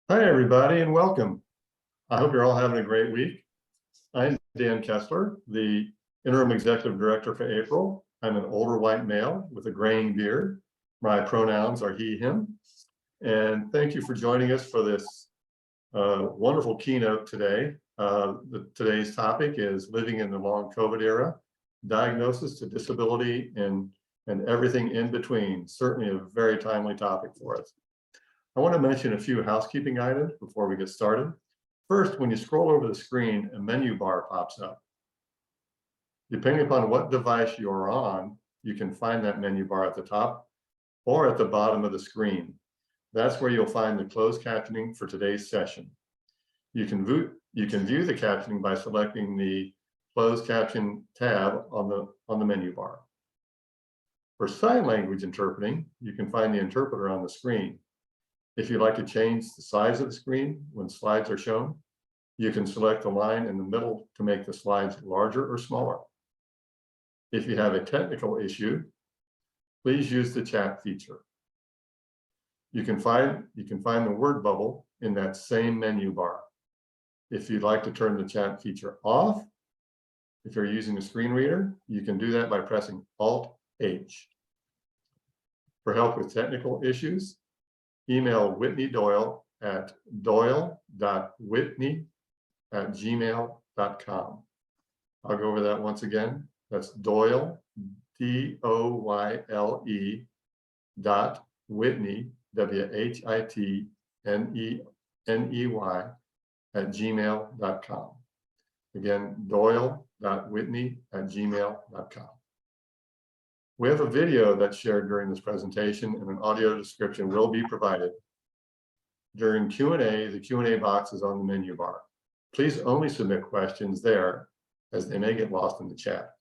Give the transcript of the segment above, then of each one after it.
Hi, everybody, and welcome. I hope you're all having a great week. I'm Dan Kessler, the Interim Executive Director for April. I'm an older white male with a graying beard. My pronouns are he, him. And thank you for joining us for this wonderful keynote today. Today's topic is living in the long COVID era, diagnosis to disability and everything in between. Certainly a very timely topic for us. I want to mention a few housekeeping items before we get started. First, when you scroll over the screen, a menu bar pops up. Depending upon what device you're on, you can find that menu bar at the top or at the bottom of the screen. That's where you'll find the closed captioning for today's session. You can view the captioning by selecting the closed caption tab on the menu bar. For sign language interpreting, you can find the interpreter on the screen. If you'd like to change the size of the screen when slides are shown, you can select the line in the middle to make the slides larger or smaller. If you have a technical issue, please use the chat feature. You can find the word bubble in that same menu bar. If you'd like to turn the chat feature off, if you're using a screen reader, you can do that by pressing Alt-H. For help with technical issues, email Whitney Doyle at doyle.whitney@gmail.com. I'll go over that once again. That's Doyle, D-O-Y-L-E .Whitney, W-H-I-T-N-E-Y @gmail.com. Again, doyle.whitney@gmail.com. We have a video that's shared during this presentation and an audio description will be provided. During Q&A, the Q&A box is on the menu bar. Please only submit questions there as they may get lost in the chat.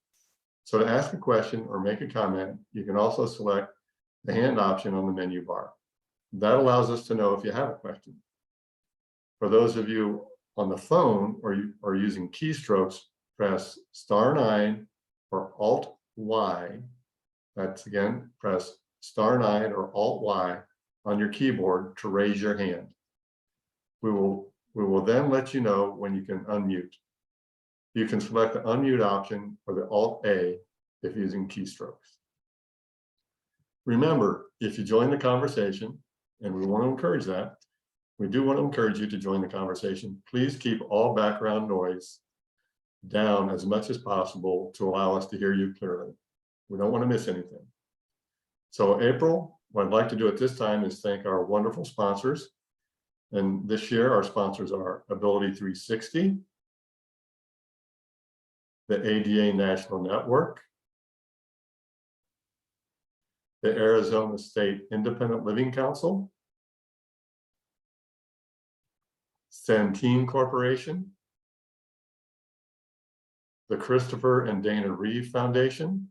So to ask a question or make a comment, you can also select the hand option on the menu bar. That allows us to know if you have a question. For those of you on the phone or using keystrokes, press *9 or Alt-Y. That's again, press *9 or Alt-Y on your keyboard to raise your hand. We will then let you know when you can unmute. You can select the unmute option or the Alt-A if using keystrokes. Remember, if you join the conversation, and we want to encourage that, we do want to encourage you to join the conversation. Please keep all background noise down as much as possible to allow us to hear you clearly. We don't want to miss anything. So April, what I'd like to do at this time is thank our wonderful sponsors. And this year, our sponsors are Ability 360, the ADA National Network, the Arizona State Independent Living Council, Centene Corporation, the Christopher and Dana Reeve Foundation,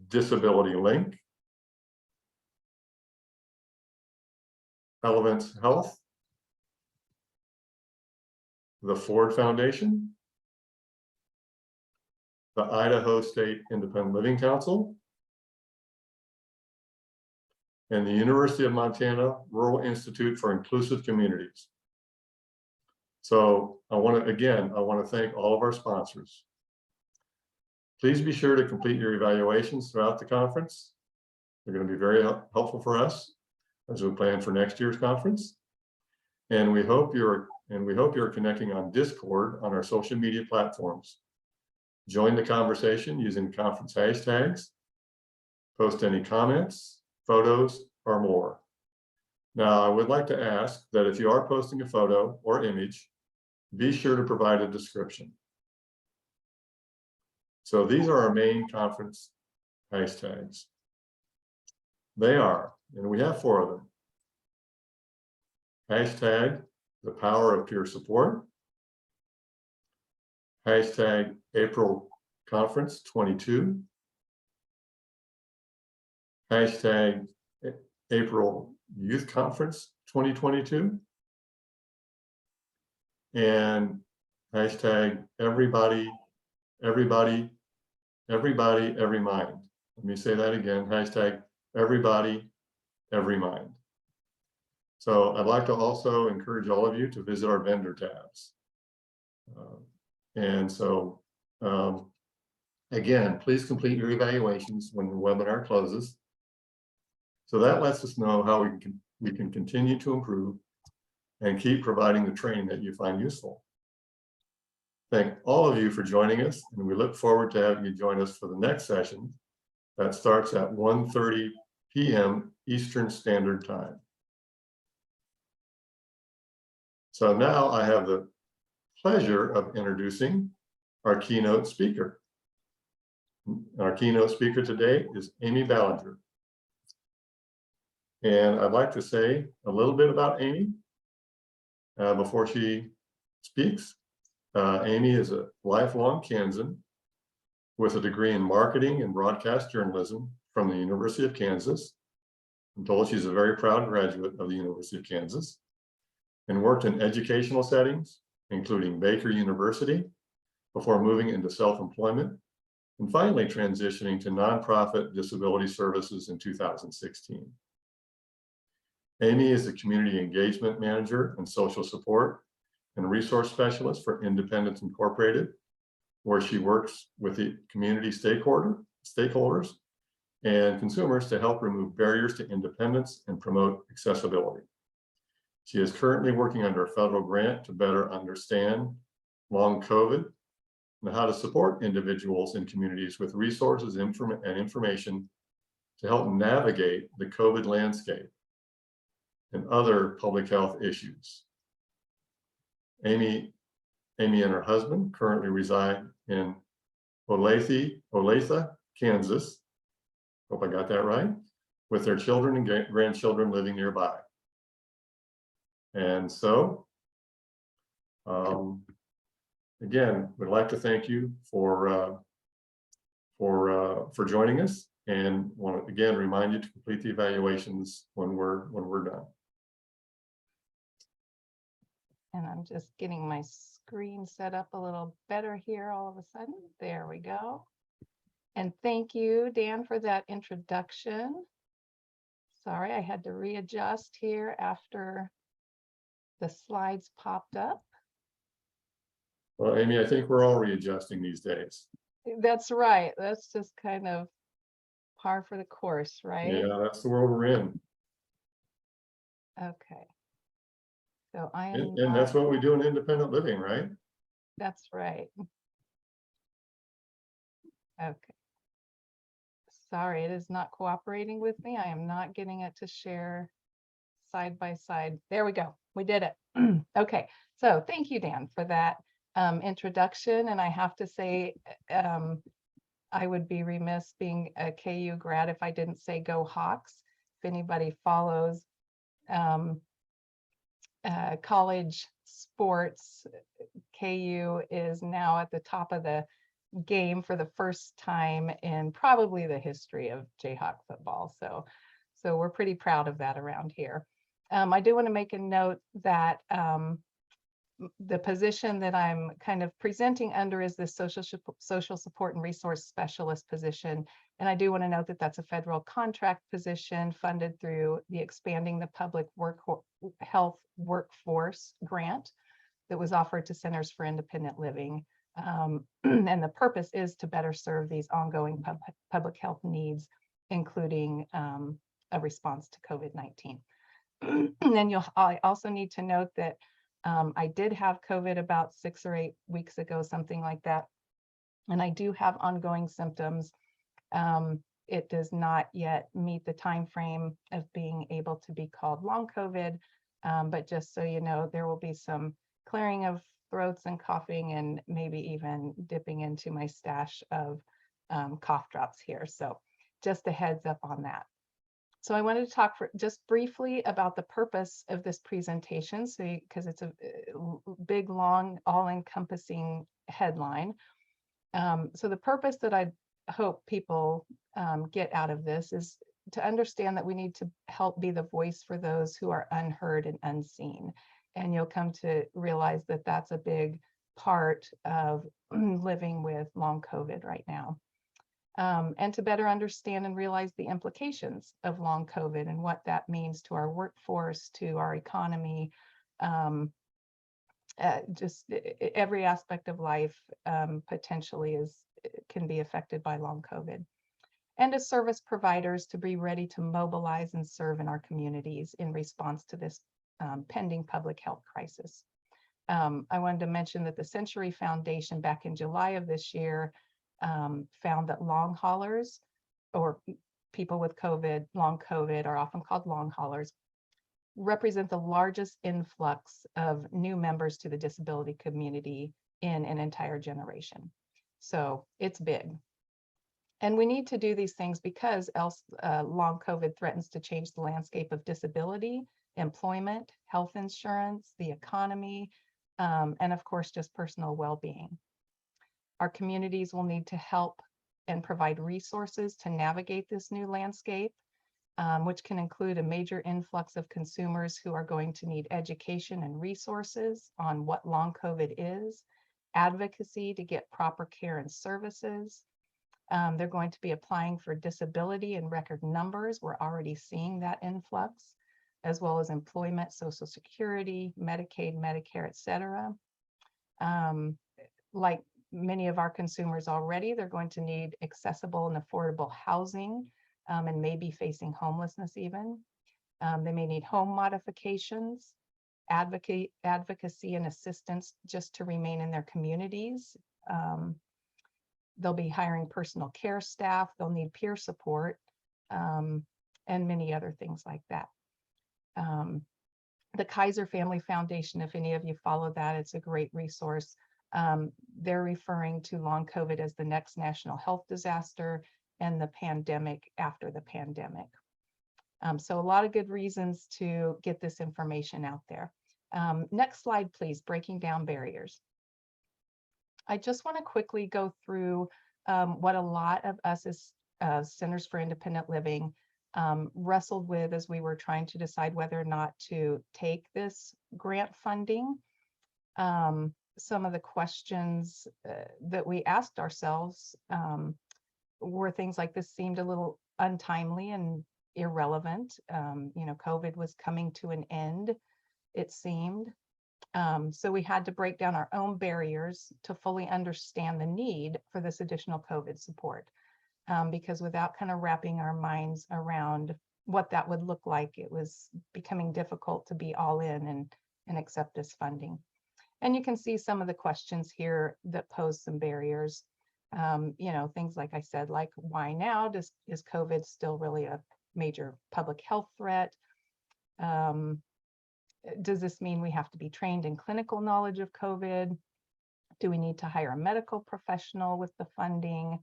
Disability Link, Elevance Health, the Ford Foundation, the Idaho State Independent Living Council, and the University of Montana Rural Institute for Inclusive Communities. So I want to thank all of our sponsors. Please be sure to complete your evaluations throughout the conference. They're going to be very helpful for us as we plan for next year's conference. And we hope you're connecting on Discord on our social media platforms. Join the conversation using conference hashtags, post any comments, photos, or more. Now, I would like to ask that if you are posting a photo or image, be sure to provide a description. So these are our main conference hashtags. They are, and we have 4 of them. Hashtag the power of peer support. Hashtag April Conference 22. Hashtag April Youth Conference 2022. And hashtag everybody, every mind. Let me say that again, hashtag everybody, every mind. So I'd like to also encourage all of you to visit our vendor tabs. And so, again, please complete your evaluations when the webinar closes. So that lets us know how we can continue to improve and keep providing the training that you find useful. Thank all of you for joining us, and we look forward to having you join us for the next session that starts at 1:30 p.m. Eastern Standard Time. So now I have the pleasure of introducing our keynote speaker. Our keynote speaker today is Amy Ballinger. And I'd like to say a little bit about Amy before she speaks. Amy is a lifelong Kansan with a degree in marketing and broadcast journalism from the University of Kansas. I'm told she's a very proud graduate of the University of Kansas and worked in educational settings, including Baker University, before moving into self-employment and finally transitioning to nonprofit disability services in 2016. Amy is the Community Engagement Manager and Social Support and Resource Specialist for Independence Incorporated, where she works with the community stakeholders and consumers to help remove barriers to independence and promote accessibility. She is currently working under a federal grant to better understand long COVID and how to support individuals and communities with resources and information to help navigate the COVID landscape and other public health issues. Amy and her husband currently reside in Olathe, Kansas. Hope I got that right, with their children and grandchildren living nearby. And so, again, we'd like to thank you for joining us, and want to again remind you to complete the evaluations when we're done. And I'm just getting my screen set up a little better here all of a sudden. There we go. And thank you, Dan, for that introduction. Sorry, I had to readjust here after the slides popped up. Well, Amy, I think we're all readjusting these days. That's right. That's just kind of par for the course, right? Yeah, that's the world we're in. Okay. So I am And that's what we do in independent living, right? That's right. Okay. Sorry, it is not cooperating with me. I am not getting it to share side by side. There we go. We did it. Okay. So thank you, Dan, for that introduction. And I have to say, I would be remiss being a KU grad if I didn't say go Hawks. If anybody follows college sports, KU is now at the top of the game for the first time in probably the history of Jayhawk football. So we're pretty proud of that around here. I do want to make a note that the position that I'm kind of presenting under is the social support and resource specialist position. And I do want to note that that's a federal contract position funded through the Expanding the Public Health Workforce grant that was offered to Centers for Independent Living. And the purpose is to better serve these ongoing public health needs, including a response to COVID-19. And I also need to note that I did have COVID about 6 or 8 weeks ago, something like that. And I do have ongoing symptoms. It does not yet meet the time frame of being able to be called long COVID. But just so you know, there will be some clearing of throats and coughing, and maybe even dipping into my stash of cough drops here. So just a heads up on that. So I wanted to talk just briefly about the purpose of this presentation, because it's a big, long, all-encompassing headline. So the purpose that I hope people get out of this is to understand that we need to help be the voice for those who are unheard and unseen. And you'll come to realize that that's a big part of living with long COVID right now. and to better understand and realize the implications of long COVID and what that means to our workforce, to our economy, just every aspect of life potentially can be affected by long COVID. And as service providers to be ready to mobilize and serve in our communities in response to this pending public health crisis. I wanted to mention that the Century Foundation back in July of this year found that long haulers, or people with COVID, long COVID, are often called long haulers, represent the largest influx of new members to the disability community in an entire generation. So it's big. And we need to do these things because else long COVID threatens to change the landscape of disability, employment, health insurance, the economy, and of course, just personal well-being. Our communities will need to help and provide resources to navigate this new landscape, which can include a major influx of consumers who are going to need education and resources on what long COVID is, advocacy to get proper care and services. They're going to be applying for disability in record numbers. We're already seeing that influx, as well as employment, Social Security, Medicaid, Medicare, et cetera. Like many of our consumers already, they're going to need accessible and affordable housing, and maybe facing homelessness even. They may need home modifications, advocacy and assistance just to remain in their communities. They'll be hiring personal care staff, they'll need peer support, and many other things like that. The Kaiser Family Foundation, if any of you follow that, it's a great resource. They're referring to long COVID as the next national health disaster and the pandemic after the pandemic. So a lot of good reasons to get this information out there. Next slide, please, breaking down barriers. I just want to quickly go through what a lot of us as Centers for Independent Living wrestled with as we were trying to decide whether or not to take this grant funding. Some of the questions that we asked ourselves were things like, this seemed a little untimely and irrelevant. COVID was coming to an end, it seemed. So we had to break down our own barriers to fully understand the need for this additional COVID support. Because without kind of wrapping our minds around what that would look like, it was becoming difficult to be all in and accept this funding. And you can see some of the questions here that pose some barriers. Things like I said, like why now? Is COVID still really a major public health threat? Does this mean we have to be trained in clinical knowledge of COVID? Do we need to hire a medical professional with the funding?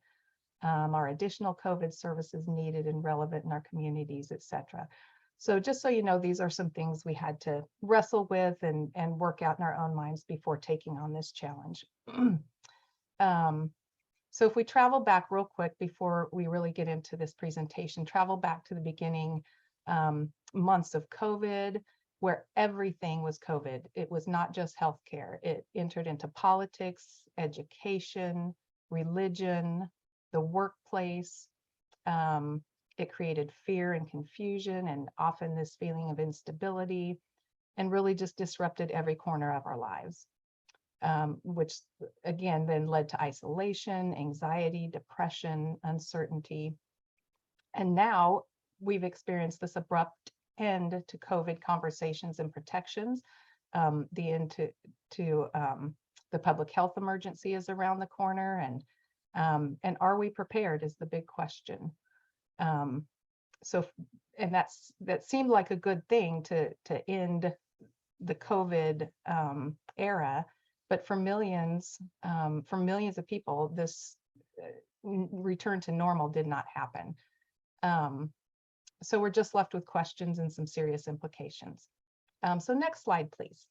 Are additional COVID services needed and relevant in our communities, et cetera? So just so you know, these are some things we had to wrestle with and work out in our own minds before taking on this challenge. So if we travel back real quick before we really get into this presentation, travel back to the beginning months of COVID, where everything was COVID. It was not just healthcare. It entered into politics, education, religion, the workplace. It created fear and confusion and often this feeling of instability, and really just disrupted every corner of our lives, which again then led to isolation, anxiety, depression, uncertainty. And now we've experienced this abrupt end to COVID conversations and protections. The end to the public health emergency is around the corner, and are we prepared is the big question. And that seemed like a good thing to end the COVID era, but for millions of people, this return to normal did not happen. So we're just left with questions and some serious implications. So next slide, please.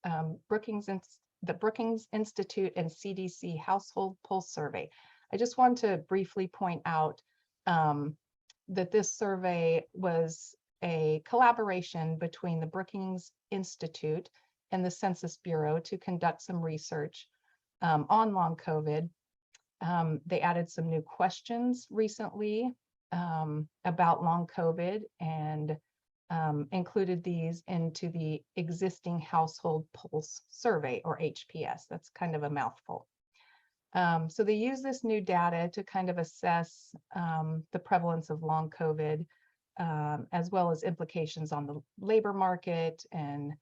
The Brookings Institute and CDC Household Pulse Survey. I just want to briefly point out that this survey was a collaboration between the Brookings Institute and the Census Bureau to conduct some research on long COVID. They added some new questions recently about long COVID and included these into the existing household pulse survey, or HPS. That's kind of a mouthful. So they use this new data to kind of assess the prevalence of long COVID, as well as implications on the labor market and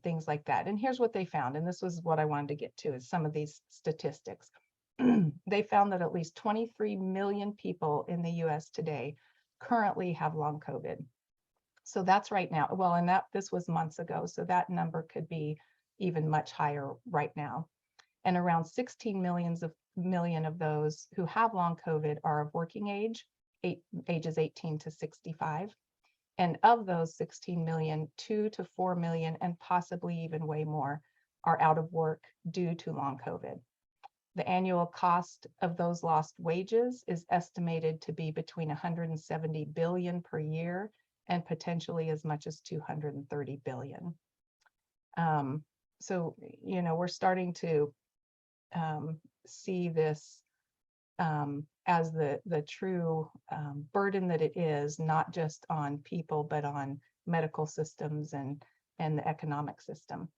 things like that. And here's what they found, and this was what I wanted to get to, is some of these statistics. They found that at least 23 million people in the US today currently have long COVID. So that's right now. Well, and this was months ago, so that number could be even much higher right now. And around 16 million of those who have long COVID are of working age, ages 18 to 65. And of those 16 million, 2 to 4 million, and possibly even way more, are out of work due to long COVID. The annual cost of those lost wages is estimated to be between 170 billion per year and potentially as much as 230 billion. So, we're starting to see this as the true burden that it is, not just on people, but on medical systems and the economic system.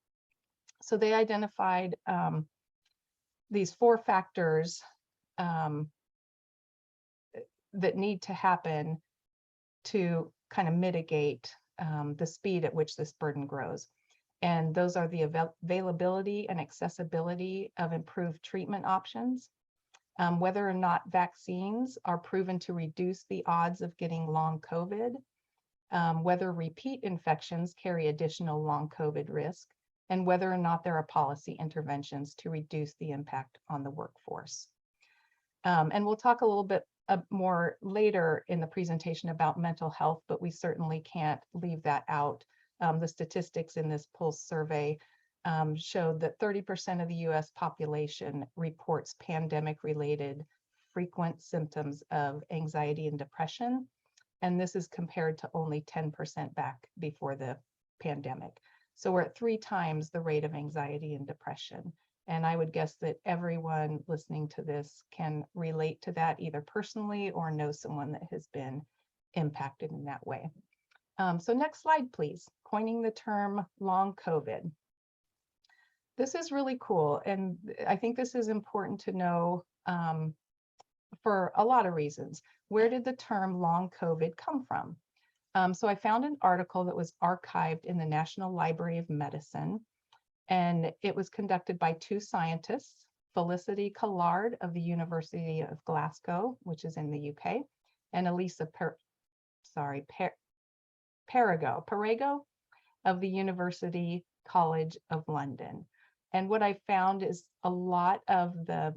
So they identified these 4 factors that need to happen to kind of mitigate the speed at which this burden grows. And those are the availability and accessibility of improved treatment options, whether or not vaccines are proven to reduce the odds of getting long COVID, whether repeat infections carry additional long COVID risk, and whether or not there are policy interventions to reduce the impact on the workforce. And we'll talk a little bit more later in the presentation about mental health, but we certainly can't leave that out. The statistics in this Pulse survey showed that 30% of the US population reports pandemic-related frequent symptoms of anxiety and depression. And this is compared to only 10% back before the pandemic. So we're at 3 times the rate of anxiety and depression. And I would guess that everyone listening to this can relate to that either personally or know someone that has been impacted in that way. So next slide, please. Coining the term long COVID. This is really cool. And I think this is important to know for a lot of reasons. Where did the term long COVID come from? So I found an article that was archived in the National Library of Medicine, and it was conducted by 2 scientists, Felicity Collard of the University of Glasgow, which is in the UK, and Elisa Perego of the University College of London. And what I found is a lot of the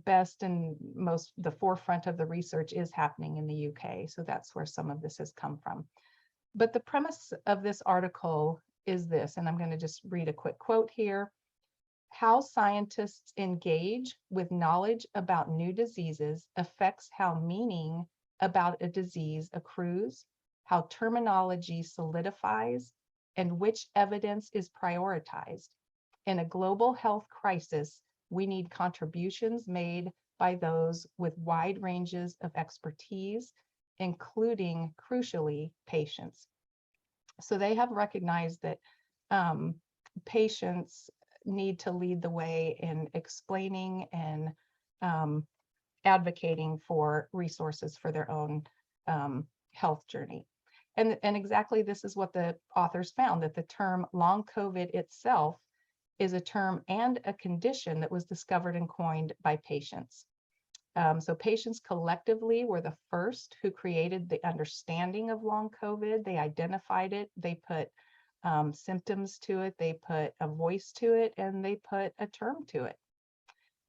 best and the forefront of the research is happening in the UK. So that's where some of this has come from. But the premise of this article is this, and I'm going to just read a quick quote here. How scientists engage with knowledge about new diseases affects how meaning about a disease accrues, how terminology solidifies, and which evidence is prioritized. In a global health crisis, we need contributions made by those with wide ranges of expertise, including, crucially, patients. So they have recognized that patients need to lead the way in explaining and advocating for resources for their own health journey. And exactly this is what the authors found, that the term long COVID itself is a term and a condition that was discovered and coined by patients. So patients collectively were the first who created the understanding of long COVID. They identified it, they put symptoms to it, they put a voice to it, and they put a term to it.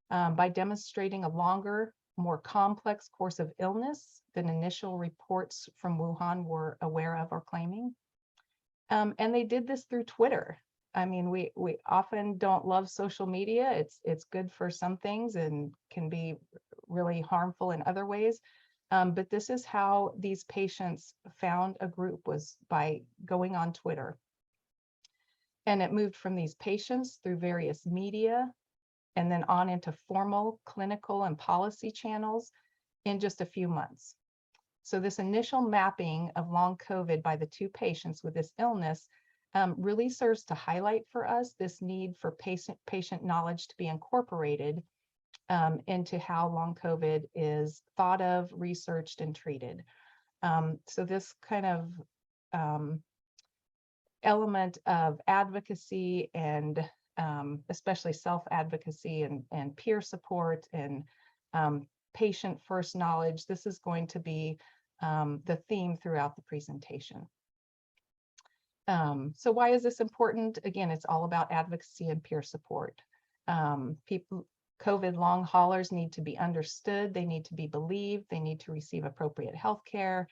By demonstrating a longer, more complex course of illness than initial reports from Wuhan were aware of or claiming. And they did this through Twitter. I mean, we often don't love social media. It's good for some things and can be really harmful in other ways. But this is how these patients found a group, was by going on Twitter. And it moved from these patients through various media, and then on into formal clinical and policy channels in just a few months. So this initial mapping of long COVID by the two patients with this illness really serves to highlight for us this need for patient knowledge to be incorporated into how long COVID is thought of, researched, and treated. So this kind of element of advocacy and especially self-advocacy and peer support and patient first knowledge, this is going to be the theme throughout the presentation. So why is this important? Again, it's all about advocacy and peer support. COVID long haulers need to be understood, they need to be believed, they need to receive appropriate health care,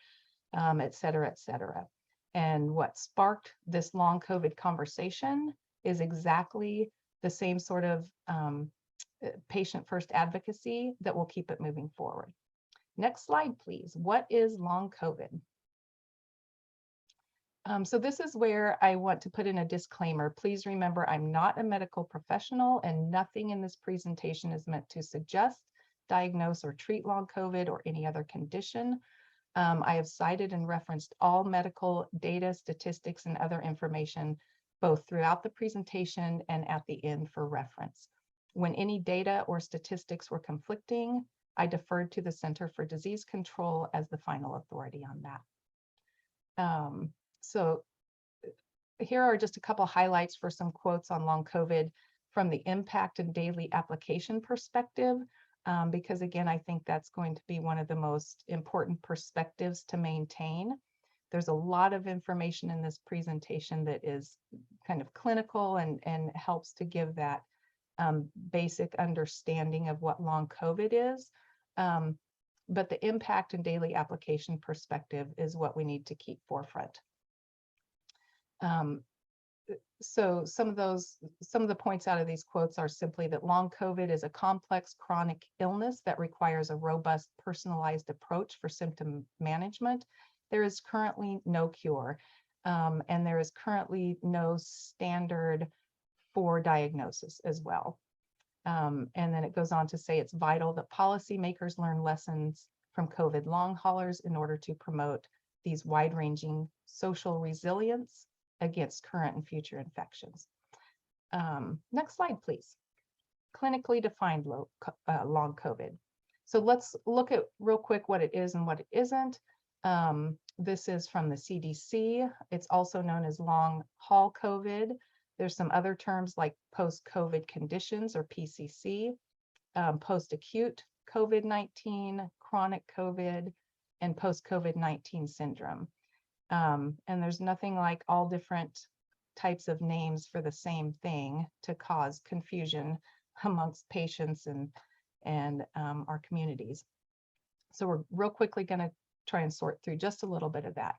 et cetera, et cetera. And what sparked this long COVID conversation is exactly the same sort of patient first advocacy that will keep it moving forward. Next slide, please. What is long COVID? So this is where I want to put in a disclaimer. Please remember, I'm not a medical professional and nothing in this presentation is meant to suggest, diagnose, or treat long COVID or any other condition. I have cited and referenced all medical data, statistics, and other information, both throughout the presentation and at the end for reference. When any data or statistics were conflicting, I deferred to the Center for Disease Control as the final authority on that. So here are just a couple highlights for some quotes on long COVID from the impact and daily application perspective, because again, I think that's going to be one of the most important perspectives to maintain. There's a lot of information in this presentation that is kind of clinical and helps to give that basic understanding of what long COVID is. But the impact and daily application perspective is what we need to keep forefront. So some of the points out of these quotes are simply that long COVID is a complex chronic illness that requires a robust personalized approach for symptom management. There is currently no cure, and there is currently no standard for diagnosis as well. And then it goes on to say it's vital that policymakers learn lessons from COVID long haulers in order to promote these wide-ranging social resilience against current and future infections. Next slide, please. Clinically defined long COVID. So let's look at real quick what it is and what it isn't. This is from the CDC. It's also known as long haul COVID. There's some other terms like post-COVID conditions or PCC, post-acute COVID-19, chronic COVID, and post-COVID-19 syndrome. And there's nothing like all different types of names for the same thing to cause confusion amongst patients and our communities. So we're real quickly going to try and sort through just a little bit of that.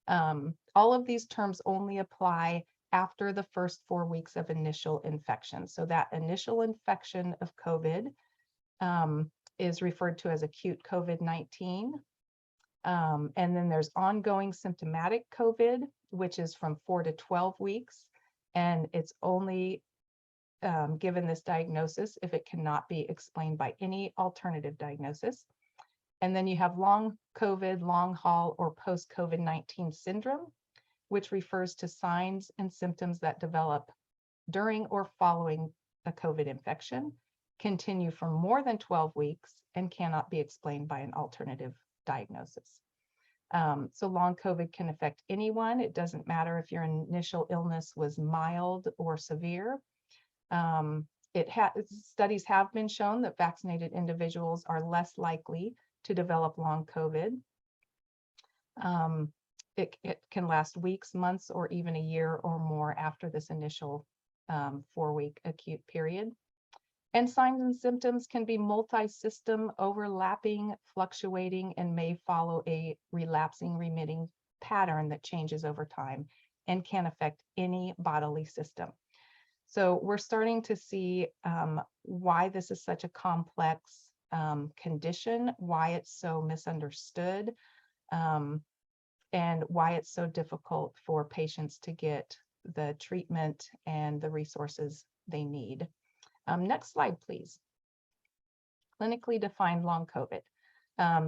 All of these terms only apply after the first 4 weeks of initial infection. So that initial infection of COVID is referred to as acute COVID-19. And then there's ongoing symptomatic COVID, which is from 4 to 12 weeks. And it's only given this diagnosis if it cannot be explained by any alternative diagnosis. And then you have long COVID, long haul, or post-COVID-19 syndrome, which refers to signs and symptoms that develop during or following a COVID infection, continue for more than 12 weeks, and cannot be explained by an alternative diagnosis. So long COVID can affect anyone. It doesn't matter if your initial illness was mild or severe. Studies have been shown that vaccinated individuals are less likely to develop long COVID. It can last weeks, months, or even a year or more after this initial 4-week acute period. And signs and symptoms can be multi-system, overlapping, fluctuating, and may follow a relapsing, remitting pattern that changes over time and can affect any bodily system. So we're starting to see why this is such a complex condition, why it's so misunderstood, and why it's so difficult for patients to get the treatment and the resources they need. Next slide, please. Clinically defined long COVID.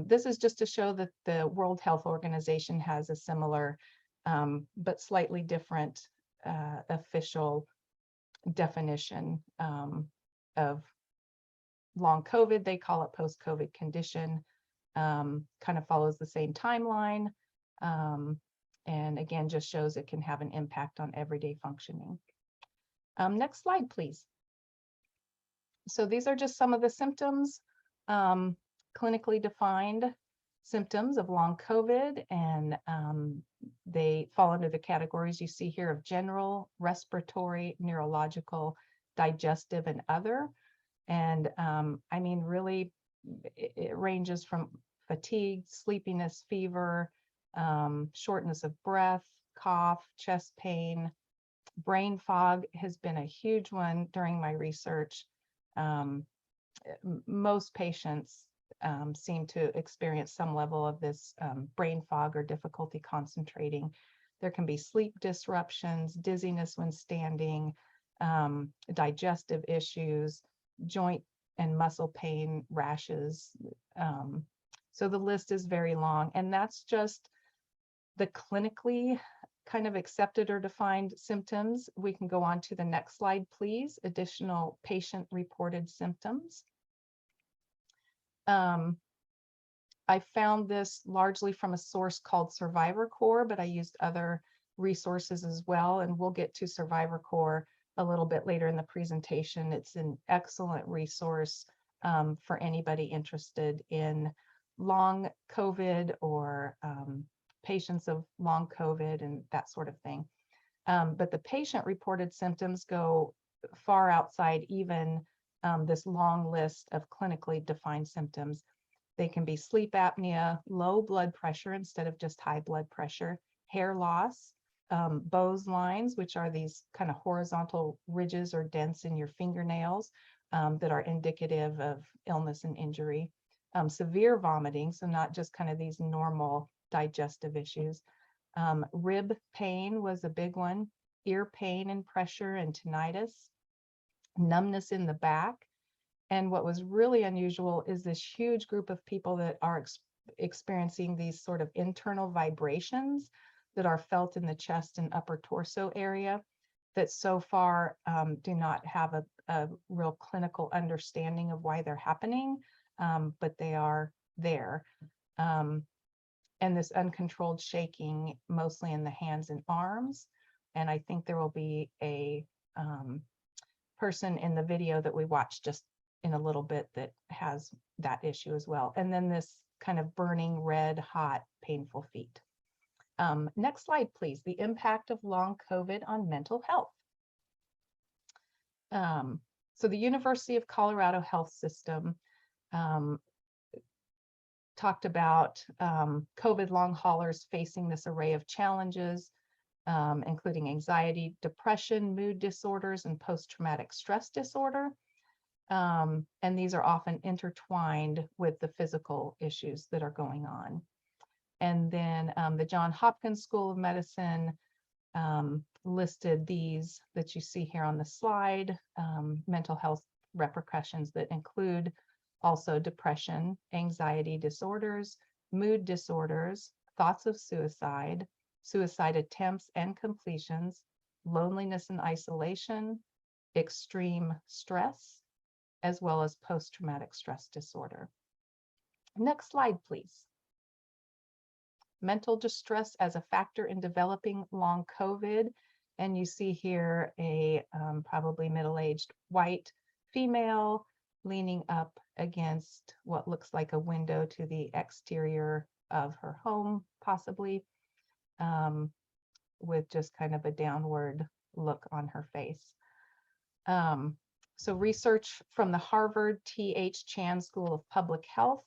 This is just to show that the World Health Organization has a similar but slightly different official definition of long COVID. They call it post-COVID condition. Kind of follows the same timeline. And again, just shows it can have an impact on everyday functioning. Next slide, please. So these are just some of the symptoms, clinically defined symptoms of long COVID, and they fall under the categories you see here of general, respiratory, neurological, digestive, and other. And I mean, really, it ranges from fatigue, sleepiness, fever, shortness of breath, cough, chest pain. Brain fog has been a huge one during my research. Most patients seem to experience some level of this brain fog or difficulty concentrating. There can be sleep disruptions, dizziness when standing, digestive issues, joint and muscle pain, rashes. So the list is very long, and that's just the clinically kind of accepted or defined symptoms. We can go on to the next slide, please. Additional patient-reported symptoms. I found this largely from a source called Survivor Corps, but I used other resources as well, and we'll get to Survivor Corps a little bit later in the presentation. It's an excellent resource for anybody interested in long COVID or patients of long COVID and that sort of thing. But the patient-reported symptoms go far outside even this long list of clinically defined symptoms. They can be sleep apnea, low blood pressure instead of just high blood pressure, hair loss, Bowes lines, which are these kind of horizontal ridges or dents in your fingernails that are indicative of illness and injury, severe vomiting, so not just kind of these normal digestive issues. Rib pain was a big one, ear pain and pressure and tinnitus, numbness in the back. And what was really unusual is this huge group of people that are experiencing these sort of internal vibrations that are felt in the chest and upper torso area that so far do not have a real clinical understanding of why they're happening, but they are there. And this uncontrolled shaking, mostly in the hands and arms. And I think there will be a person in the video that we watched just in a little bit that has that issue as well. And then this kind of burning red, hot, painful feet. Next slide, please. The impact of long COVID on mental health. So the University of Colorado Health System talked about COVID long haulers facing this array of challenges, including anxiety, depression, mood disorders, and post-traumatic stress disorder. And these are often intertwined with the physical issues that are going on. And then the Johns Hopkins School of Medicine listed these that you see here on the slide, mental health repercussions that include also depression, anxiety disorders, mood disorders, thoughts of suicide, suicide attempts and completions, loneliness and isolation, extreme stress, as well as post-traumatic stress disorder. Next slide, please. Mental distress as a factor in developing long COVID. And you see here a probably middle-aged white female leaning up against what looks like a window to the exterior of her home, possibly, with just kind of a downward look on her face. So research from the Harvard T.H. Chan School of Public Health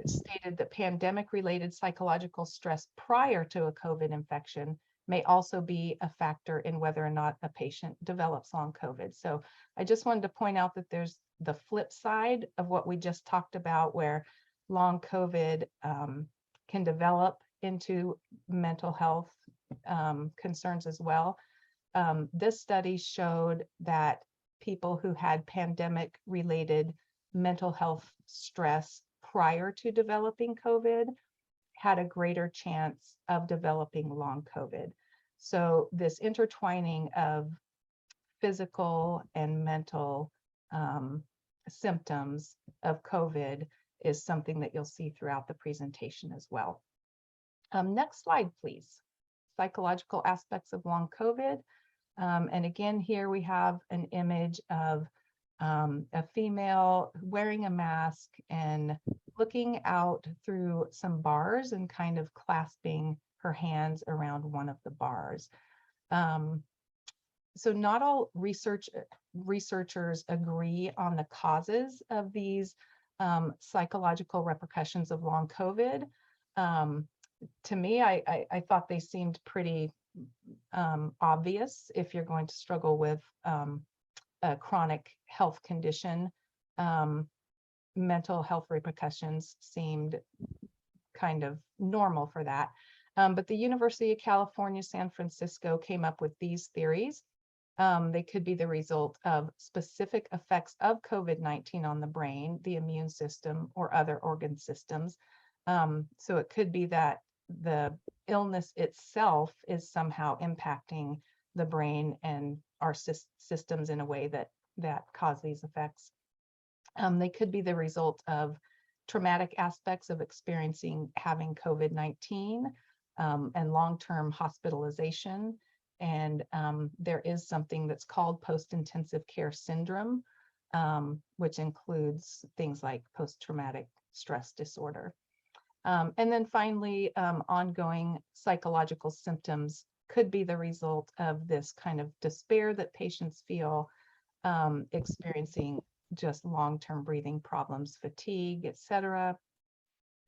stated that pandemic-related psychological stress prior to a COVID infection may also be a factor in whether or not a patient develops long COVID. So I just wanted to point out that there's the flip side of what we just talked about, where long COVID can develop into mental health concerns as well. This study showed that people who had pandemic-related mental health stress prior to developing COVID had a greater chance of developing long COVID. So this intertwining of physical and mental symptoms of COVID is something that you'll see throughout the presentation as well. Next slide, please. Psychological aspects of long COVID. And again, here we have an image of a female wearing a mask and looking out through some bars and kind of clasping her hands around one of the bars. So not all researchers agree on the causes of these psychological repercussions of long COVID. To me, I thought they seemed pretty obvious. If you're going to struggle with a chronic health condition, mental health repercussions seemed kind of normal for that. But the University of California, San Francisco came up with these theories. They could be the result of specific effects of COVID-19 on the brain, the immune system, or other organ systems. So it could be that the illness itself is somehow impacting the brain and our systems in a way that cause these effects. They could be the result of traumatic aspects of having COVID-19 and long-term hospitalization. And there is something that's called post-intensive care syndrome, which includes things like post-traumatic stress disorder. And then finally, ongoing psychological symptoms could be the result of this kind of despair that patients feel, experiencing just long-term breathing problems, fatigue, etc.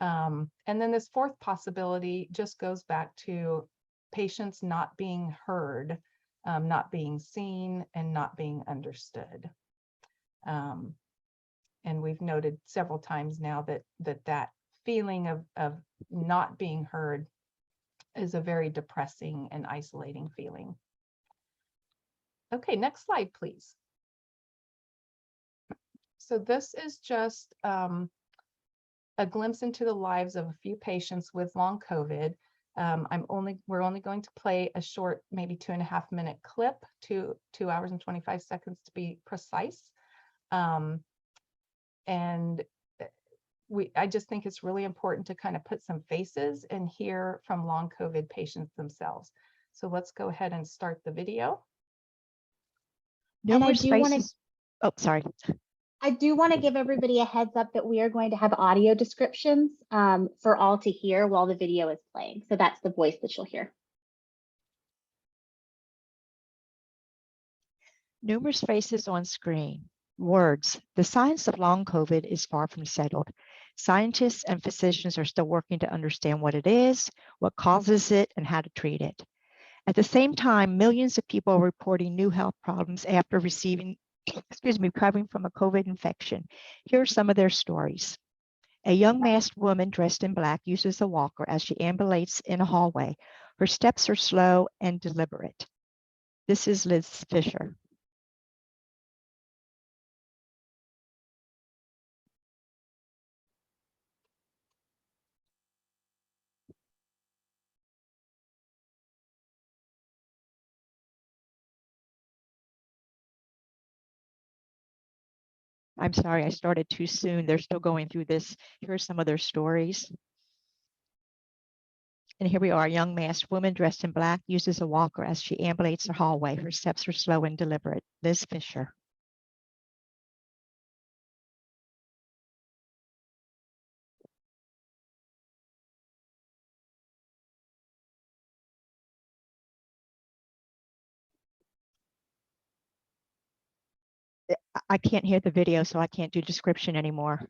And then this fourth possibility just goes back to patients not being heard, not being seen, and not being understood. And we've noted several times now that feeling of not being heard is a very depressing and isolating feeling. Okay, next slide, please. So this is just a glimpse into the lives of a few patients with long COVID. We're only going to play a short, maybe 2.5-minute clip, 2 hours and 25 seconds to be precise. And I just think it's really important to kind of put some faces and hear from long COVID patients themselves. So let's go ahead and start the video. Numerous faces. Oh, sorry. I do want to give everybody a heads up that we are going to have audio descriptions for all to hear while the video is playing. So that's the voice that you'll hear. Numerous faces on screen. Words. The science of long COVID is far from settled. Scientists and physicians are still working to understand what it is, what causes it, and how to treat it. At the same time, millions of people are reporting new health problems after recovering from a COVID infection. Here are some of their stories. A young masked woman dressed in black uses a walker as she ambulates in a hallway. Her steps are slow and deliberate. This is Liz Fisher. I'm sorry, I started too soon. They're still going through this. Here are some of their stories. And here we are, a young masked woman dressed in black uses a walker as she ambulates the hallway. Her steps are slow and deliberate. Liz Fisher. I can't hear the video, so I can't do description anymore.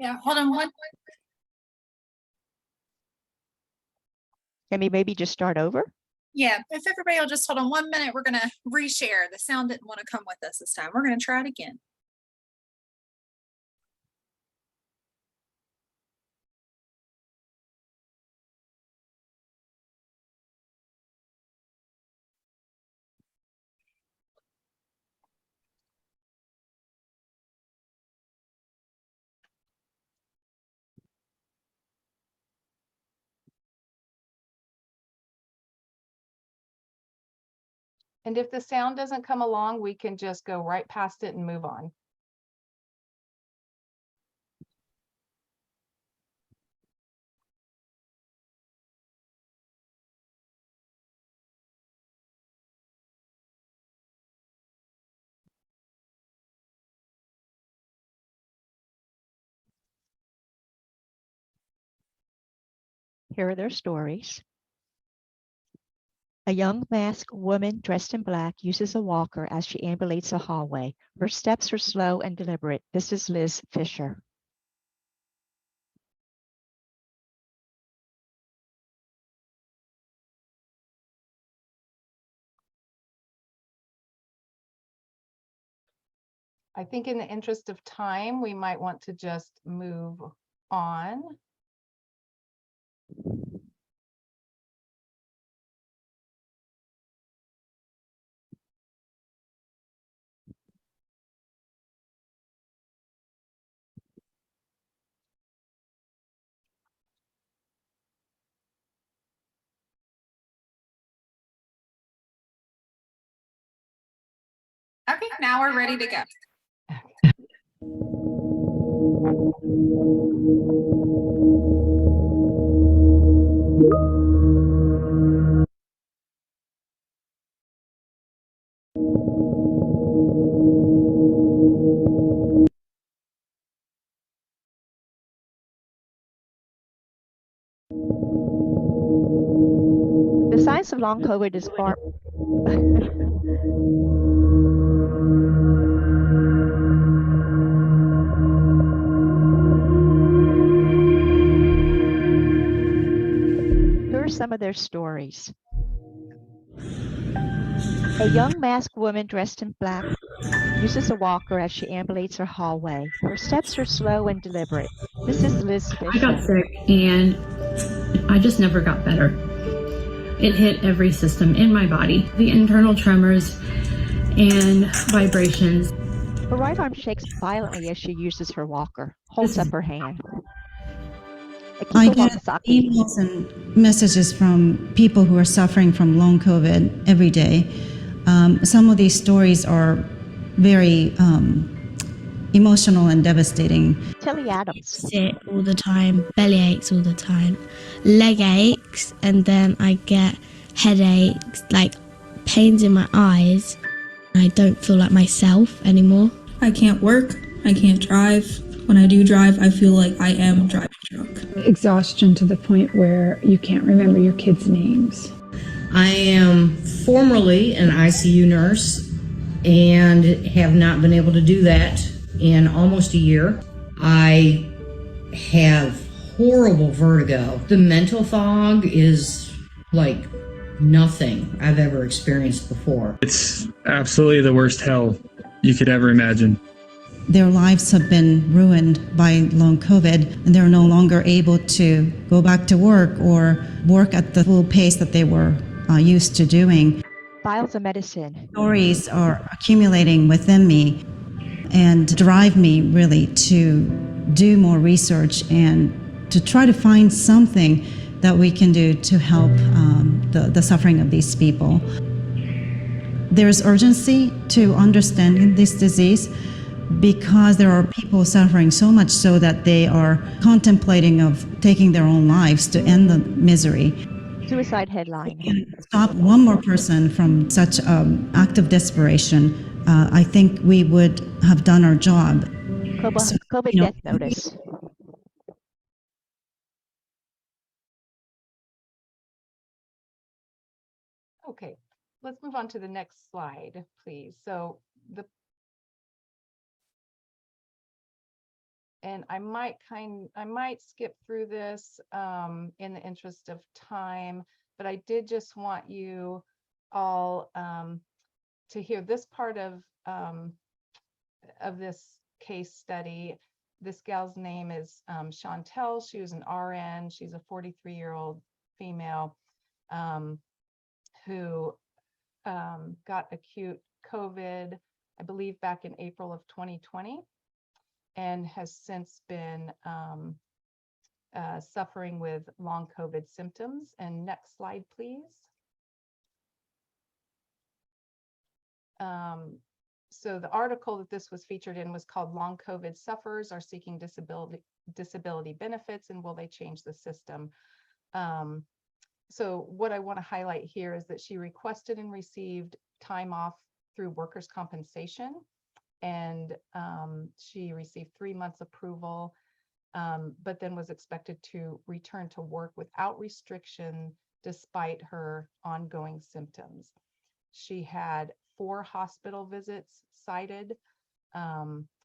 Yeah, hold on one. Can we maybe just start over? Yeah, if everybody will just hold on 1 minute, we're going to reshare. The sound didn't want to come with us this time. We're going to try it again. And if the sound doesn't come along, we can just go right past it and move on. Here are their stories. A young masked woman dressed in black uses a walker as she ambulates a hallway. Her steps are slow and deliberate. This is Liz Fisher. I think in the interest of time, we might want to just move on. Okay, now we're ready to go. The science of long COVID is far. Here are some of their stories. A young masked woman dressed in black uses a walker as she ambulates her hallway. Her steps are slow and deliberate. This is Liz I got Fisher. sick and I just never got better. It hit every system in my body, the internal tremors and vibrations. Her right arm shakes violently as she uses her walker, holds up her hand. I Akiko get Wamasaki. emails and messages from people who are suffering from long COVID every day. Some of these stories are very emotional and devastating. Tilly Adams. Sick all the time, belly aches all the time, leg aches, and then I get headaches, like pains in my eyes. I don't feel like myself anymore. I can't work, I can't drive. When I do drive, I feel like I am driving drunk. Exhaustion to the point where you can't remember your kids' names. I am formerly an ICU nurse and have not been able to do that in almost a year. I have horrible vertigo. The mental fog is like nothing I've ever experienced before. It's absolutely the worst hell you could ever imagine. Their lives have been ruined by long COVID, and they're no longer able to go back to work or work at the full pace that they were used to doing. Files of medicine. Stories are accumulating within me and drive me really to do more research and to try to find something that we can do to help the suffering of these people. There's urgency to understanding this disease because there are people suffering so much so that they are contemplating of taking their own lives to end the misery. Suicide headline. Stop one more person from such act of desperation, I think we would have done our job. COVID death notice. Okay, let's move on to the next slide, please. So and I might skip through this in the interest of time, but I did just want you all to hear this part of this case study. This gal's name is Chantel. She was an RN. She's a 43-year-old female who got acute COVID, I believe back in April of 2020, and has since been suffering with long COVID symptoms. And next slide, please. So the article that this was featured in was called "Long COVID Sufferers Are Seeking Disability Benefits, and Will They Change the System?" So what I want to highlight here is that she requested and received time off through workers' compensation, and she received 3 months approval, but then was expected to return to work without restriction despite her ongoing symptoms. She had 4 hospital visits cited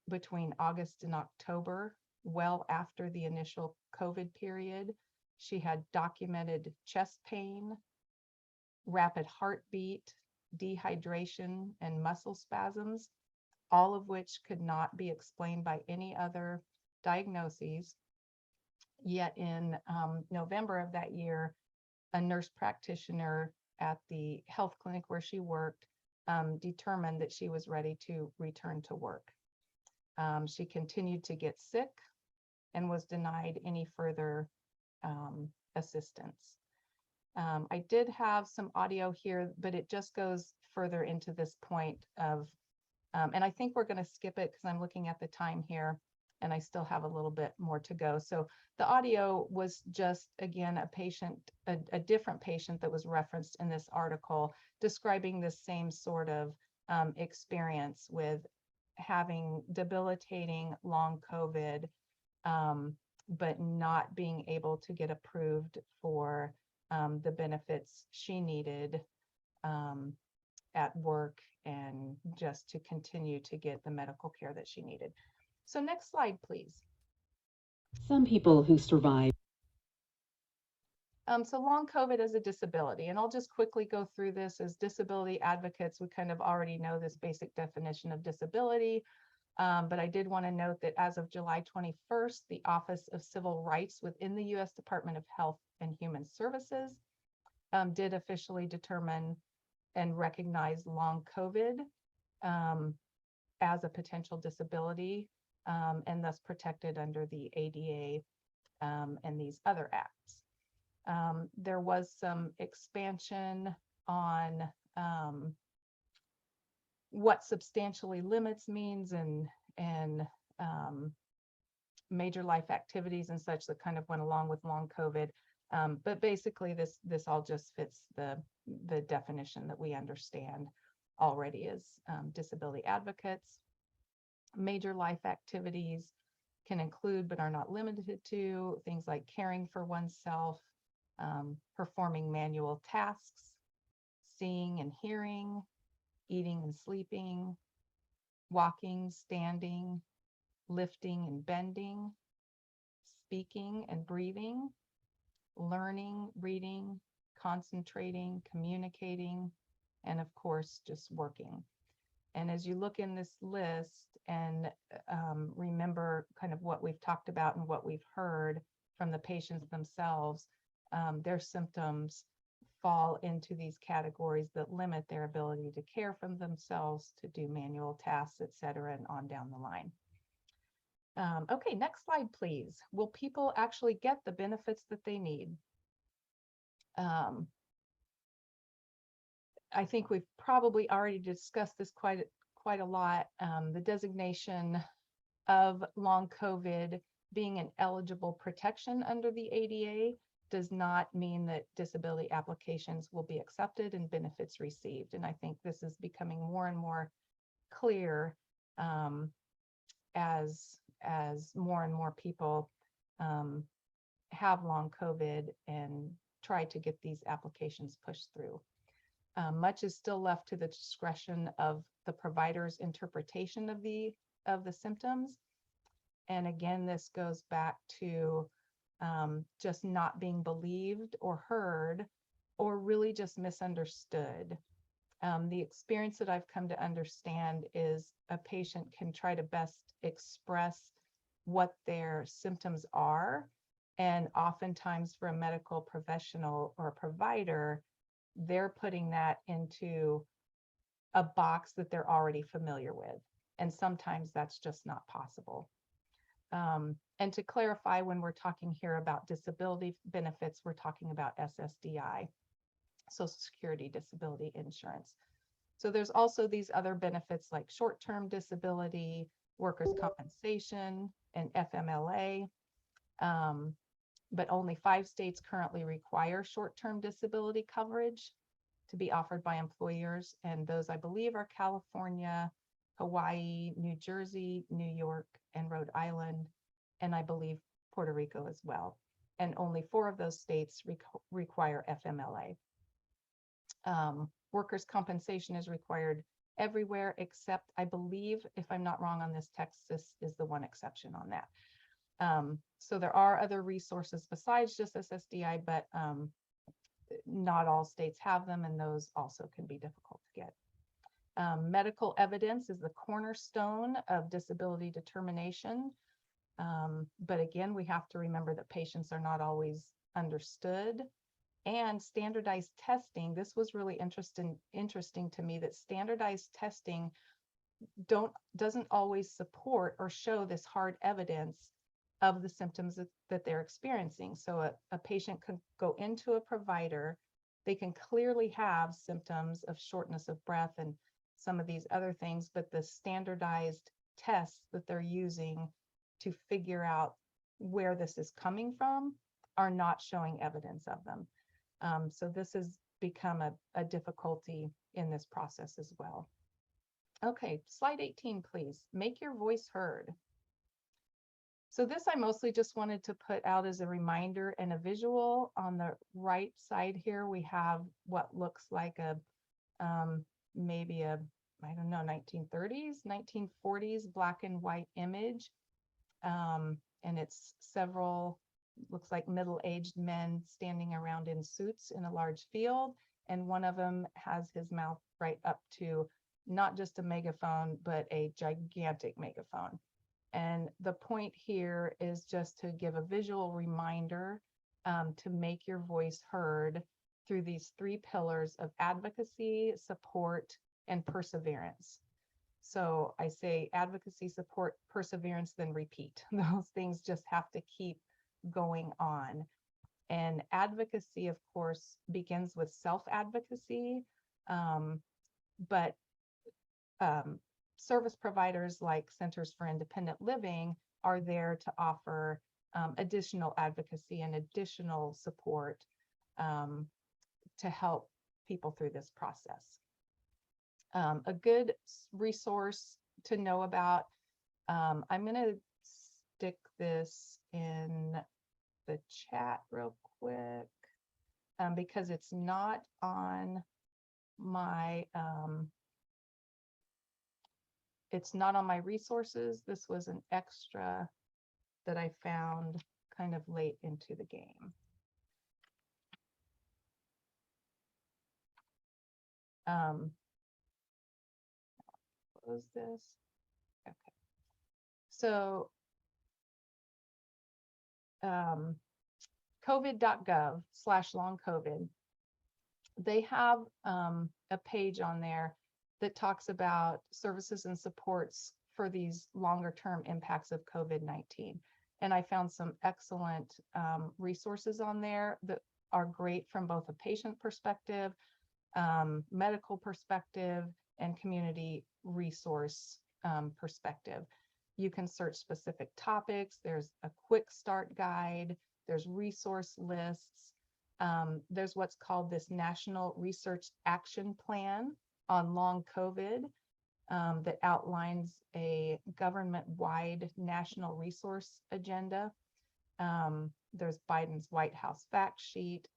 between August and October, well after the initial COVID period. She had documented chest pain, rapid heartbeat, dehydration, and muscle spasms, all of which could not be explained by any other diagnoses. Yet in November of that year, a nurse practitioner at the health clinic where she worked determined that she was ready to return to work. She continued to get sick and was denied any further assistance. I did have some audio here, but it just goes further into this point of, and I think we're going to skip it because I'm looking at the time here and I still have a little bit more to go. So the audio was just, again, a patient, a different patient that was referenced in this article, describing the same sort of experience with having debilitating long COVID, but not being able to get approved for the benefits she needed at work, and just to continue to get the medical care that she needed. So next slide, please. Some people who survive. So long COVID as a disability, and I'll just quickly go through this. As disability advocates, we kind of already know this basic definition of disability. But I did want to note that as of July 21st, the Office of Civil Rights within the U.S. Department of Health and Human Services did officially determine and recognize long COVID as a potential disability, and thus protected under the ADA and these other acts. There was some expansion on what substantially limits means, and major life activities and such that kind of went along with long COVID. But basically this all just fits the definition that we understand already as disability advocates. Major life activities can include, but are not limited to, things like caring for oneself, performing manual tasks, seeing and hearing, eating and sleeping, walking, standing, lifting and bending, speaking and breathing, learning, reading, concentrating, communicating, and of course, just working. And as you look in this list and remember kind of what we've talked about and what we've heard from the patients themselves, their symptoms fall into these categories that limit their ability to care for themselves, to do manual tasks, et cetera, and on down the line. Okay, next slide, please. Will people actually get the benefits that they need? I think we've probably already discussed this quite a lot. The designation of long COVID being an eligible protection under the ADA does not mean that disability applications will be accepted and benefits received. And I think this is becoming more and more clear as more and more people have long COVID and try to get these applications pushed through. Much is still left to the discretion of the provider's interpretation of the symptoms. And again, this goes back to just not being believed or heard, or really just misunderstood. The experience that I've come to understand is a patient can try to best express what their symptoms are. And oftentimes for a medical professional or a provider, they're putting that into a box that they're already familiar with. And sometimes that's just not possible. And to clarify, when we're talking here about disability benefits, we're talking about SSDI, Social Security Disability Insurance. So there's also these other benefits like short-term disability, workers' compensation, and FMLA. But only 5 states currently require short-term disability coverage to be offered by employers. And those, I believe, are California, Hawaii, New Jersey, New York, and Rhode Island, and I believe Puerto Rico as well. And only 4 of those states require FMLA. Workers' compensation is required everywhere except, I believe, if I'm not wrong on this, Texas is the one exception on that. So there are other resources besides just SSDI, but not all states have them, and those also can be difficult to get. Medical evidence is the cornerstone of disability determination. But again, we have to remember that patients are not always understood. And standardized testing, this was really interesting to me, that standardized testing doesn't always support or show this hard evidence of the symptoms that they're experiencing. So a patient could go into a provider, they can clearly have symptoms of shortness of breath and some of these other things, but the standardized tests that they're using to figure out where this is coming from are not showing evidence of them. So this has become a difficulty in this process as well. Okay, slide 18, please. Make your voice heard. So this I mostly just wanted to put out as a reminder and a visual. On the right side here, we have what looks like a maybe a, I don't know, 1930s, 1940s black and white image. And it's several, looks like middle-aged men standing around in suits in a large field. And one of them has his mouth right up to not just a megaphone, but a gigantic megaphone. And the point here is just to give a visual reminder to make your voice heard through these 3 pillars of advocacy, support, and perseverance. So I say advocacy, support, perseverance, then repeat. Those things just have to keep going on. And advocacy, of course, begins with self-advocacy, but service providers like Centers for Independent Living are there to offer additional advocacy and additional support to help people through this process. A good resource to know about, I'm going to stick this in the chat real quick because it's not on my resources. This was an extra that I found kind of late into the game. Close this. Okay. So covid.gov/long COVID, they have a page on there that talks about services and supports for these longer term impacts of COVID-19. And I found some excellent resources on there that are great from both a patient perspective, medical perspective, and community resource perspective. You can search specific topics. There's a quick start guide. There's resource lists. There's what's called this National Research Action Plan on long COVID that outlines a government-wide national resource agenda. There's Biden's White House fact sheet,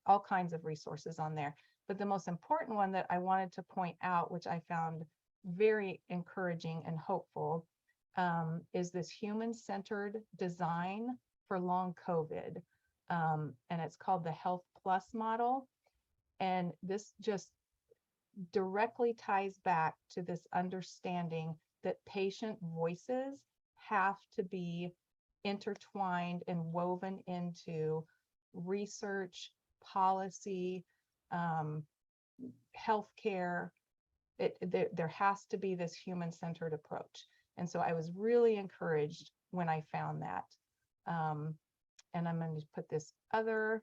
all kinds of resources on there. But the most important one that I wanted to point out, which I found very encouraging and hopeful, is this human-centered design for long COVID. And it's called the Health Plus model. And this just directly ties back to this understanding that patient voices have to be intertwined and woven into research, policy, healthcare. There has to be this human-centered approach. And so I was really encouraged when I found that. And I'm going to put this other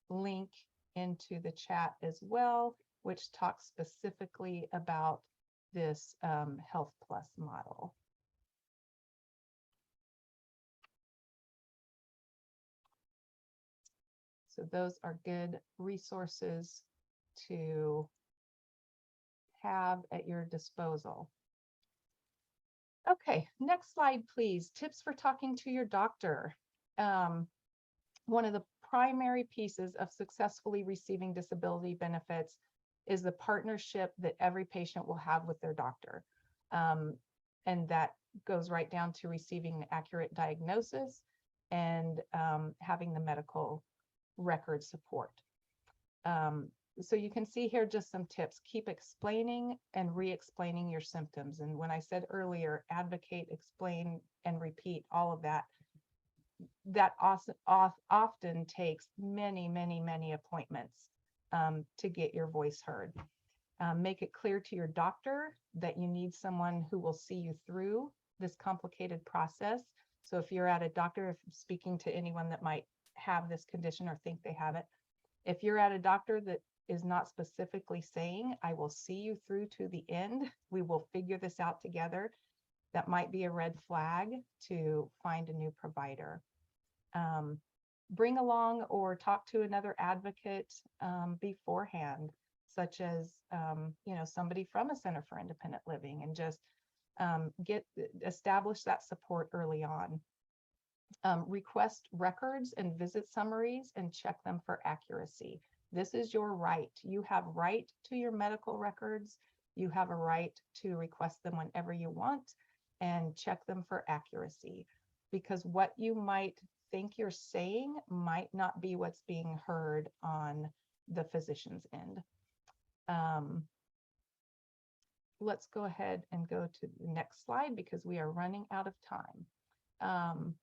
link into the chat as well, which talks specifically about this Health Plus model. So those are good resources to have at your disposal. Okay, next slide, please. Tips for talking to your doctor. One of the primary pieces of successfully receiving disability benefits is the partnership that every patient will have with their doctor. And that goes right down to receiving accurate diagnosis and having the medical record support. So you can see here just some tips. Keep explaining and re-explaining your symptoms. And when I said earlier, advocate, explain, and repeat, all of that, that often takes many appointments to get your voice heard. Make it clear to your doctor that you need someone who will see you through this complicated process. So if you're at a doctor, if speaking to anyone that might have this condition or think they have it, if you're at a doctor that is not specifically saying, I will see you through to the end, we will figure this out together, that might be a red flag to find a new provider. Bring along or talk to another advocate beforehand, such as somebody from a Center for Independent Living, and just establish that support early on. Request records and visit summaries and check them for accuracy. This is your right. You have right to your medical records. You have a right to request them whenever you want and check them for accuracy, because what you might think you're saying might not be what's being heard on the physician's end. Let's go ahead and go to the next slide because we are running out of time.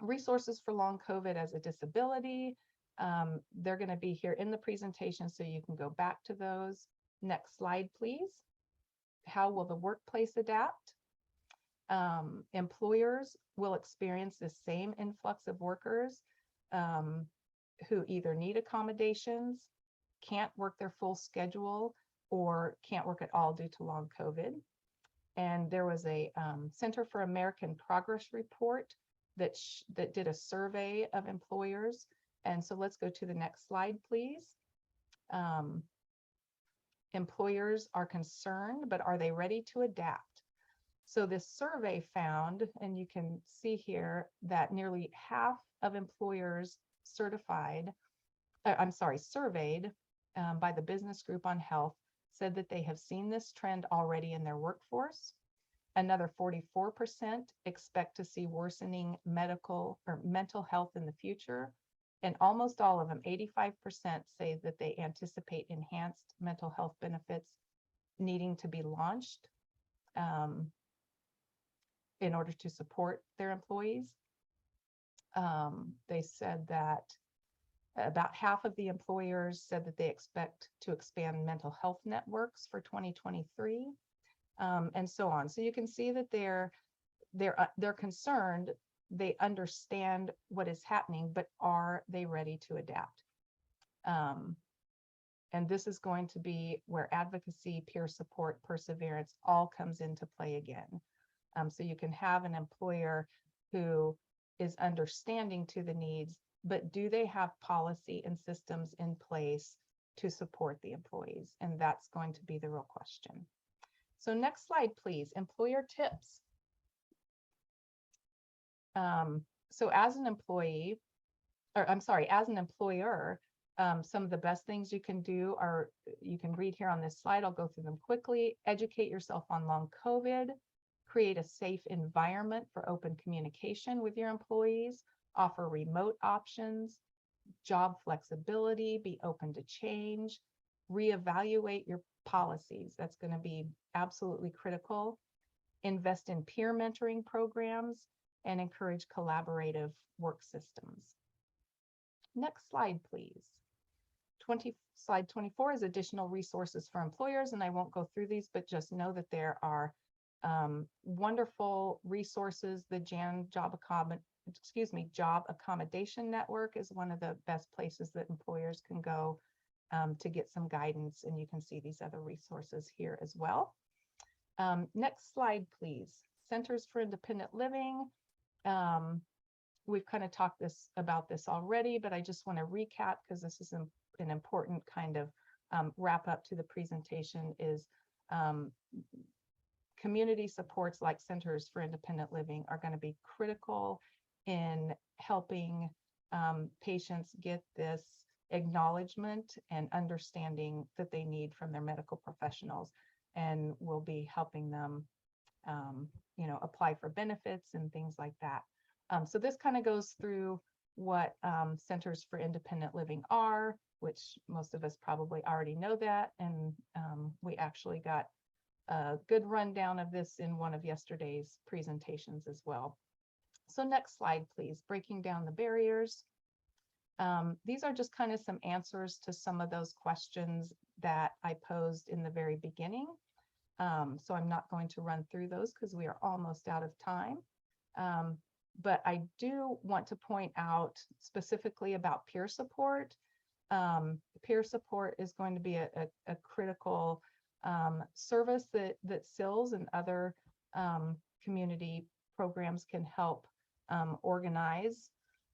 Resources for long COVID as a disability. They're going to be here in the presentation, so you can go back to those. Next slide, please. How will the workplace adapt? Employers will experience the same influx of workers who either need accommodations, can't work their full schedule, or can't work at all due to long COVID. And there was a Center for American Progress report that did a survey of employers. And so let's go to the next slide, please. Employers are concerned, but are they ready to adapt? So this survey found, and you can see here, that nearly half of employers surveyed by the Business Group on Health said that they have seen this trend already in their workforce. Another 44% expect to see worsening medical or mental health in the future. And almost all of them, 85%, say that they anticipate enhanced mental health benefits needing to be launched in order to support their employees. They said that about half of the employers said that they expect to expand mental health networks for 2023, and so on. So you can see that they're concerned. They understand what is happening, but are they ready to adapt? And this is going to be where advocacy, peer support, perseverance all comes into play again. So you can have an employer who is understanding to the needs, but do they have policy and systems in place to support the employees? And that's going to be the real question. So next slide, please. Employer tips. So as an employee, or I'm sorry, as an employer, some of the best things you can do are, you can read here on this slide, I'll go through them quickly. Educate yourself on long COVID, create a safe environment for open communication with your employees, offer remote options, job flexibility, be open to change, reevaluate your policies. That's going to be absolutely critical. Invest in peer mentoring programs and encourage collaborative work systems. Next slide, please. Slide 24 is additional resources for employers, and I won't go through these, but just know that there are wonderful resources. The Jan Job Job Accommodation Network is one of the best places that employers can go to get some guidance, and you can see these other resources here as well. Next slide, please. Centers for Independent Living. We've kind of talked about this already, but I just want to recap because this is an important kind of wrap up to the presentation is community supports like Centers for Independent Living are going to be critical in helping patients get this acknowledgement and understanding that they need from their medical professionals, and will be helping them apply for benefits and things like that. So this kind of goes through what Centers for Independent Living are, which most of us probably already know that, and we actually got a good rundown of this in one of yesterday's presentations as well. So next slide, please. Breaking down the barriers. These are just kind of some answers to some of those questions that I posed in the very beginning. So I'm not going to run through those because we are almost out of time. But I do want to point out specifically about peer support. Peer support is going to be a critical service that SILS and other community programs can help organize.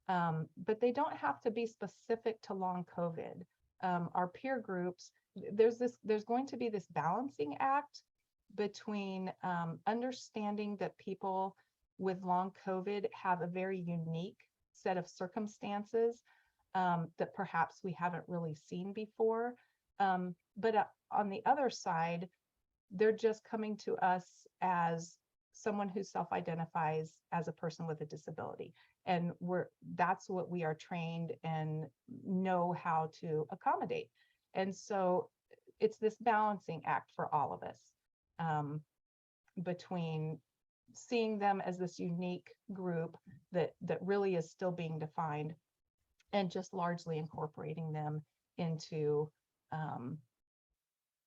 But they don't have to be specific to long COVID. Our peer groups, there's going to be this balancing act between understanding that people with long COVID have a very unique set of circumstances that perhaps we haven't really seen before. But on the other side, they're just coming to us as someone who self-identifies as a person with a disability. And that's what we are trained and know how to accommodate. And so it's this balancing act for all of us between seeing them as this unique group that really is still being defined and just largely incorporating them into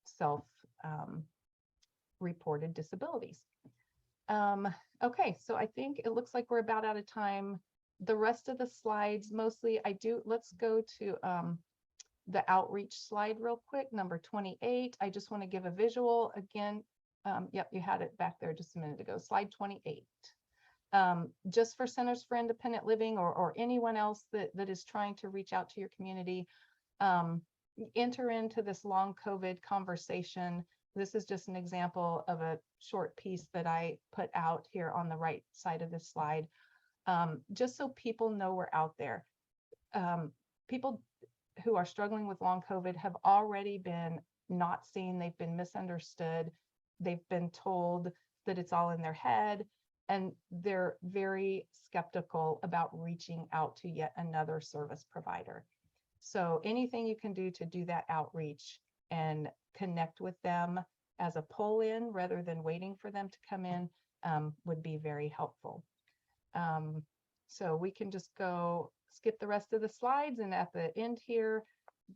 self-reported disabilities. Okay, so I think it looks like we're about out of time. The rest of the slides, mostly let's go to the outreach slide real quick, number 28. I just want to give a visual again. Yep, you had it back there just a minute ago, slide 28. Just for Centers for Independent Living or anyone else that is trying to reach out to your community, enter into this long COVID conversation. This is just an example of a short piece that I put out here on the right side of this slide, just so people know we're out there. People who are struggling with long COVID have already been not seen, they've been misunderstood, they've been told that it's all in their head, and they're very skeptical about reaching out to yet another service provider. So anything you can do to do that outreach and connect with them as a pull-in rather than waiting for them to come in would be very helpful. So we can just skip the rest of the slides, and at the end here,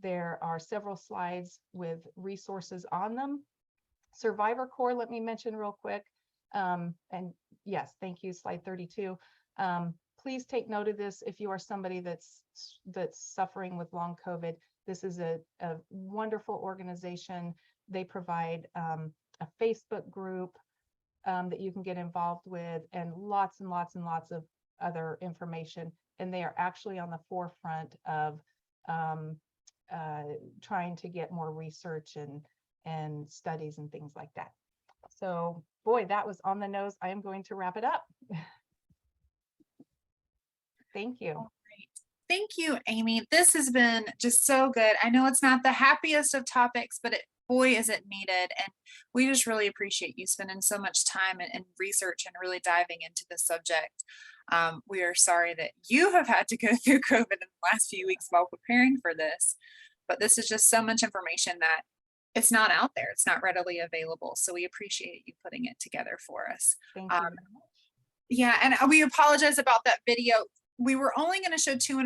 there are several slides with resources on them. Survivor Corps, let me mention real quick. And yes, thank you, slide 32. Please take note of this if you are somebody that's suffering with long COVID. This is a wonderful organization. They provide a Facebook group that you can get involved with, and lots and lots and lots of other information. And they are actually on the forefront of trying to get more research and studies and things like that. So boy, that was on the nose. I am going to wrap it up. Thank you. All right. Thank you, Amy. This has been just so good. I know it's not the happiest of topics, but boy, is it needed. And we just really appreciate you spending so much time and research and really diving into the subject. We are sorry that you have had to go through COVID in the last few weeks while preparing for this, but this is just so much information that it's not out there. It's not readily available. So we appreciate you putting it together for us. Thank you. Yeah, and we apologize about that video. We were only going to show 2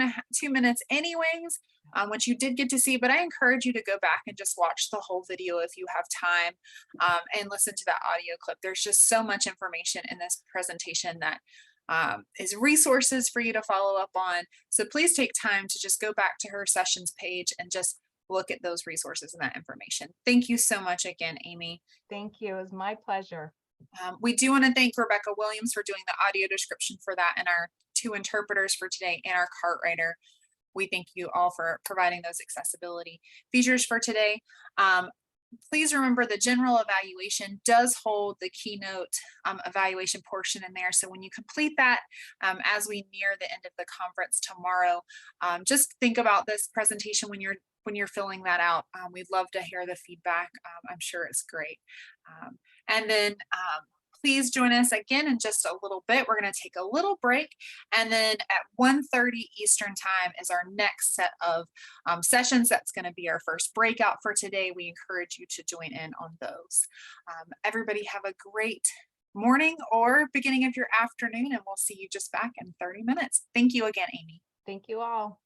minutes anyways, which you did get to see, but I encourage you to go back and just watch the whole video if you have time, and listen to that audio clip. There's just so much information in this presentation that is resources for you to follow up on. So please take time to just go back to her sessions page and just look at those resources and that information. Thank you so much again, Amy. Thank you. It was my pleasure. We do want to thank Rebecca Williams for doing the audio description for that, and our 2 interpreters for today, and our cart writer. We thank you all for providing those accessibility features for today. Please remember the general evaluation does hold the keynote evaluation portion in there. So when you complete that, as we near the end of the conference tomorrow, just think about this presentation when you're filling that out. We'd love to hear the feedback. I'm sure it's great. And then please join us again in just a little bit. We're going to take a little break, and then at 1:30 Eastern time is our next set of sessions. That's going to be our first breakout for today. We encourage you to join in on those. Everybody have a great morning or beginning of your afternoon, and we'll see you just back in 30 minutes. Thank you again, Amy. Thank you all.